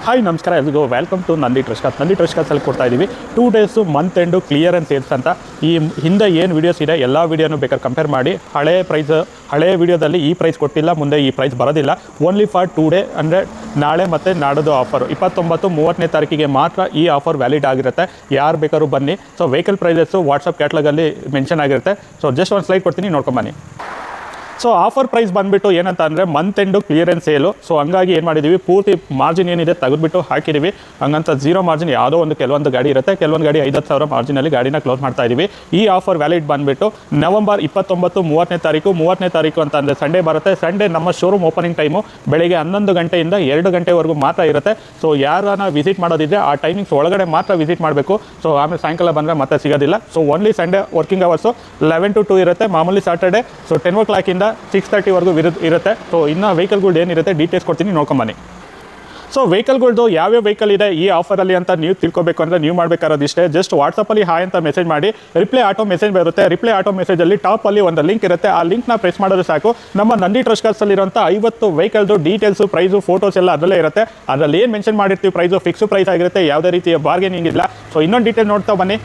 Hi ನಮಸ್ಕಾರ ಎಲ್ರಿಗೂ welcome to Nandi trust cars. Nandi trust ಕಾರ್ಸಲ್ಲಿ ಕೊಡ್ತಾ ಇದ್ದೀವಿ 2 days month end clearance sales ಅಂತ. ಈ ಹಿಂದೆ ಏನು ವೀಡಿಯೋಸ್ ಇದೆ ಎಲ್ಲ ವೀಡಿಯೋನು ಬೇಕಾದ್ರೆ ಕಂಪೇರ್ ಮಾಡಿ ಹಳೆ ವೀಡಿಯೋದಲ್ಲಿ ಈ ಪ್ರೈಸ್ ಕೊಟ್ಟಿಲ್ಲ, ಮುಂದೆ ಈ ಪ್ರೈಸ್ ಬರೋದಿಲ್ಲ. ಓನ್ಲಿ ಫಾರ್ 2 ಡೇ ಅಂದರೆ ನಾಳೆ ಮತ್ತು ನಾಡೋದು ಆಫರು 29-30ನೇ ತಾರೀಕಿಗೆ ಮಾತ್ರ ಈ ಆಫರ್ ವ್ಯಾಲಿಡ್ ಆಗಿರುತ್ತೆ. ಯಾರು ಬೇಕಾದ್ರೂ ಬನ್ನಿ. ಸೊ ವೆಹಿಕಲ್ ಪ್ರೈಸಸ್ಸು ವಾಟ್ಸಪ್ ಕ್ಯಾಟ್ಲಾಗಲ್ಲಿ ಮೆನ್ಷನ್ ಆಗಿರುತ್ತೆ. ಸೊ ಜಸ್ಟ್ ಒಂದು ಸ್ಲೈಡ್ ಕೊಡ್ತೀನಿ, ನೋಡ್ಕೊಂಬನ್ನಿ. ಸೊ ಆಫರ್ ಪ್ರೈಸ್ ಬಂದುಬಿಟ್ಟು ಏನಂತ ಅಂದರೆ month end clearance sale. So ಹಂಗಾಗಿ ಏನು ಮಾಡಿದ್ದೀವಿ, ಪೂರ್ತಿ ಮಾರ್ಜಿನ್ ಏನಿದೆ ತೆಗೆದುಬಿಟ್ಟು ಹಾಕಿದ್ದೀವಿ. ಹಂಗಂತ ಝೀರೋ ಮಾರ್ಜಿನ್ ಯಾವುದೋ ಕೆಲವೊಂದು ಗಾಡಿ ಇರುತ್ತೆ, ಕೆಲವೊಂದು ಗಾಡಿ 50,000 ಮಾರ್ಜಿನಲ್ಲಿ ಗಾಡಿನ ಕ್ಲೋಸ್ ಮಾಡ್ತಾ ಇದ್ದೀವಿ. ಈ ಆಫರ್ ವ್ಯಾಲಿಡ್ ಬಂದುಬಿಟ್ಟು ನವೆಂಬರ್ 29-30ನೇ ತಾರೀಕು ಅಂತ ಅಂದರೆ ಸಂಡೇ ಬರುತ್ತೆ. ಸಂಡೇ ನಮ್ಮ ಶೋರೂಮ್ ಓಪನಿಂಗ್ ಟೈಮು ಬೆಳಗ್ಗೆ 11 ಗಂಟೆಯಿಂದ 2 ಗಂಟೆವರೆಗೂ ಮಾತ್ರ ಇರುತ್ತೆ. ಸೊ ಯಾರನ್ನ ವಿಸಿಟ್ ಮಾಡೋದಿದ್ರೆ ಆ ಟೈಮಿಂಗ್ಸ್ ಒಳಗಡೆ ಮಾತ್ರ ವಿಸಿಟ್ ಮಾಡಬೇಕು. ಸೊ ಆಮೇಲೆ ಸಾಯಂಕಾಲ ಬಂದರೆ ಮತ್ತೆ ಸಿಗೋದಿಲ್ಲ. So only Sunday working hours 11 to 2 ಇರುತ್ತೆ. ಮಾಮೂಲಿ ಸಾಟರ್ಡೆ 10 o'clock 6:30ವರೆಗೂ ಇರುತ್ತೆ. ಸೊ ಇನ್ನು ವೆಹಿಕಲ್ಗಳು ಏನಿರುತ್ತೆ ಡೀಟೇಲ್ಸ್ ಕೊಡ್ತೀನಿ, ನೋಡ್ಕೊಂಬನ್ನಿ. ಸೊ ವೆಹಿಕಲ್ಗಳ್ದು ಯಾವ್ಯಾವ ವೆಹಿಕಲ್ ಇದೆ ಈ ಆಫರಲ್ಲಿ ಅಂತ ನೀವು ತಿಳ್ಕೊಬೇಕು ಅಂದರೆ ನೀವು ಮಾಡಬೇಕಾರೋದು ಇಷ್ಟೇ. ಜಸ್ಟ್ ವಾಟ್ಸಪ್ಪಲ್ಲಿ ಹಾಯ್ ಅಂತ ಮೆಸೇಜ್ ಮಾಡಿ, ರಿಪ್ಲೈ ಆಟೋ ಮೆಸೇಜ್ ಬರುತ್ತೆ. ರಿಪ್ಲೈ ಆಟೋ ಮೆಸೇಜಲ್ಲಿ ಟಾಪಲ್ಲಿ ಒಂದು ಲಿಂಕ್ ಇರುತ್ತೆ. ಆ ಲಿಂಕ್ನ ಪ್ರೆಸ್ ಮಾಡೋದು ಸಾಕು. ನಮ್ಮ ನಂದಿ ಟ್ರಸ್ಟ್ ಕಾರ್ಸಲ್ಲಿರುವಂಥ 50 ವೆಹಿಕಲ್ದು ಡೀಟೇಲ್ಸು, ಪ್ರೈಸು, ಫೋಟೋಸ್ ಎಲ್ಲ ಅದರಲ್ಲೇ ಇರುತ್ತೆ. ಅದರಲ್ಲಿ ಏನು ಮೆನ್ಷನ್ ಮಾಡಿರ್ತೀವಿ ಪ್ರೈಸು ಫಿಕ್ಸ್ ಪ್ರೈಸ್ ಆಗಿರುತ್ತೆ, ಯಾವುದೇ ರೀತಿಯ ಬಾರ್ಗೇನಿಂಗ್ ಇಲ್ಲ. ಸೊ ಇನ್ನೊಂದು ಡೀಟೇಲ್ ನೋಡ್ತಾ ಬನ್ನಿ.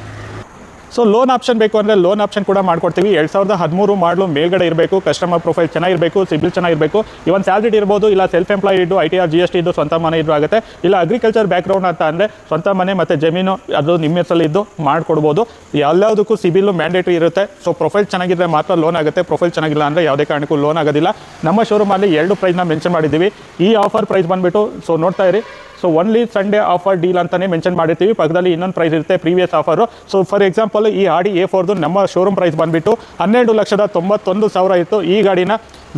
ಸೊ ಲೋನ್ ಆಪ್ಷನ್ ಬೇಕು ಅಂದರೆ ಲೋನ್ ಆಪ್ಷನ್ ಕೂಡ ಮಾಡ್ಕೊಡ್ತೀವಿ. 2013 ಮಾಡಲು ಮೇಲ್ಗಡೆ ಇರಬೇಕು, ಕಸ್ಟಮರ್ ಪ್ರೊಫೈಲ್ ಚೆನ್ನಾಗಿರಬೇಕು, ಸಿಬಿಲ್ ಚೆನ್ನಾಗಿರಬೇಕು. ಇವನ್ ಸ್ಯಾಲ್ರಿಡ್ ಇರ್ಬೋದು, ಇಲ್ಲ ಸೆಲ್ಫ್ ಎಂಪ್ಲಾಯ್ಡ್ ಇದ್ದು ITR GST ಇದ್ದು ಸ್ವಂತ ಮನೆ ಇದ್ದು ಆಗುತ್ತೆ. ಇಲ್ಲ ಅಗ್ರಿಕಲ್ಚರ್ ಬ್ಯಾಕ್ಗ್ರೌಂಡ್ ಅಂತ ಅಂದರೆ ಸ್ವಂತ ಮನೆ ಮತ್ತು ಜಮೀನು ಅದು ನಿಮ್ಮ ಹೆಸರಲ್ಲಿ ಇದ್ದು ಮಾಡಿಕೊಡ್ಬೋದು. ಎಲ್ಲದಕ್ಕೂ ಸಿಬಿಲ್ ಮ್ಯಾಂಡೇಟ್ರಿ ಇರುತ್ತೆ. ಸೊ ಪ್ರೊಫೈಲ್ ಚೆನ್ನಾಗಿದ್ದರೆ ಮಾತ್ರ ಲೋನ್ ಆಗುತ್ತೆ. ಪ್ರೊಫೈಲ್ ಚೆನ್ನಾಗಿಲ್ಲ ಅಂದರೆ ಯಾವುದೇ ಕಾರಣಕ್ಕೂ ಲೋನ್ ಆಗೋದಿಲ್ಲ. ನಮ್ಮ ಶೋರೂಮಲ್ಲಿ 2 ಪ್ರೈಸ್ನ ಮೆನ್ಷನ್ ಮಾಡಿದ್ದೀವಿ. ಈ ಆಫರ್ ಪ್ರೈಸ್ ಬಂದುಬಿಟ್ಟು ಸೊ ನೋಡ್ತಾ ಇರಿ. So only Sunday offer deal ಅಂತಲೇ ಮೆನ್ಷನ್ ಮಾಡಿರ್ತೀವಿ. ಪಕ್ಕದಲ್ಲಿ ಇನ್ನೊಂದು ಪ್ರೈಸ್ ಇರುತ್ತೆ, previous offer. So for example ಈ Audi A4 ನಮ್ಮ ಶೋರೂಮ್ ಪ್ರೈಸ್ ಬಂದುಬಿಟ್ಟು 12,91,000 ಇತ್ತು. ಈ ಗಾಡಿನ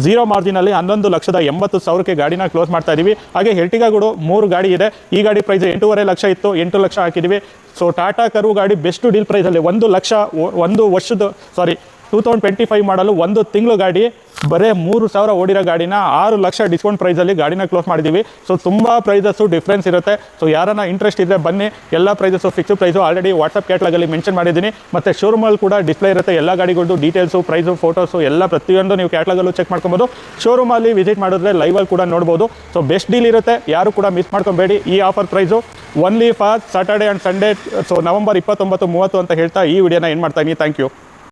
ಝೀರೋ ಮಾರ್ಜಿನಲ್ಲಿ 11,80,000ಕ್ಕೆ ಗಾಡಿನ ಕ್ಲೋಸ್ ಮಾಡ್ತಾ ಇದ್ದೀವಿ. ಹಾಗೆ ಎರ್ಟಿಗಾಗಳು 3 ಗಾಡಿ ಇದೆ. ಈ ಗಾಡಿ ಪ್ರೈಸ್ 8.5 ಲಕ್ಷ ಇತ್ತು, 8 ಲಕ್ಷ ಹಾಕಿದ್ದೀವಿ. ಸೊ ಟಾಟಾ ಕರ್ವ್ ಗಾಡಿ ಬೆಸ್ಟ್ ಡೀಲ್ ಪ್ರೈಸಲ್ಲಿ 2025 ಮಾಡಲು 1 ತಿಂಗಳು ಗಾಡಿ ಬರೀ 3,000 ಓಡಿರೋ ಗಾಡಿನ 6 ಲಕ್ಷ ಡಿಸ್ಕೌಂಟ್ ಪ್ರೈಸಲ್ಲಿ ಗಾಡಿನ ಕ್ಲೋಸ್ ಮಾಡಿದ್ದೀವಿ. ಸೊ ತುಂಬ ಪ್ರೈಸಸ್ಸು ಡಿಫ್ರೆನ್ಸ್ ಇರುತ್ತೆ. ಸೊ ಯಾರನ್ನ ಇಂಟ್ರೆಸ್ಟ್ ಇದ್ದರೆ ಬನ್ನಿ. ಎಲ್ಲ prices fix price already WhatsApp ಕ್ಯಾಟ್ಲಾಗಲ್ಲಿ ಮೆನ್ಷನ್ ಮಾಡಿದ್ದೀನಿ. ಮತ್ತು ಶೋರೂಮಲ್ಲಿ ಕೂಡ ಡಿಸ್ಪ್ಲೇ ಇರುತ್ತೆ. ಎಲ್ಲ ಗಾಡಿಗಳದ್ದು ಡೀಟೇಲ್ಸು, ಪ್ರೈಸು, ಫೋಟೋಸು ಎಲ್ಲ ಪ್ರತಿಯೊಂದು ನೀವು ಕ್ಯಾಟ್ಲಾಗಲ್ಲೂ ಚೆಕ್ ಮಾಡ್ಕೊಬೋದು. ಶೋರೂಮಲ್ಲಿ ವಿಸಿಟ್ ಮಾಡಿದ್ರೆ ಲೈವಲ್ಲಿ ಕೂಡ ನೋಡ್ಬೋದು. ಸೊ ಬೆಸ್ಟ್ ಡೀಲ್ ಇರುತ್ತೆ, ಯಾರು ಕೂಡ ಮಿಸ್ ಮಾಡ್ಕೊಬೇಡಿ. ಈ offer price only for Saturday and Sunday. So November 29-30 ಅಂತ ಹೇಳ್ತಾ ಈ ವಿಡಿಯೋನ ಏನು ಮಾಡ್ತಾ ಇದ್ದೀನಿ. Thank you.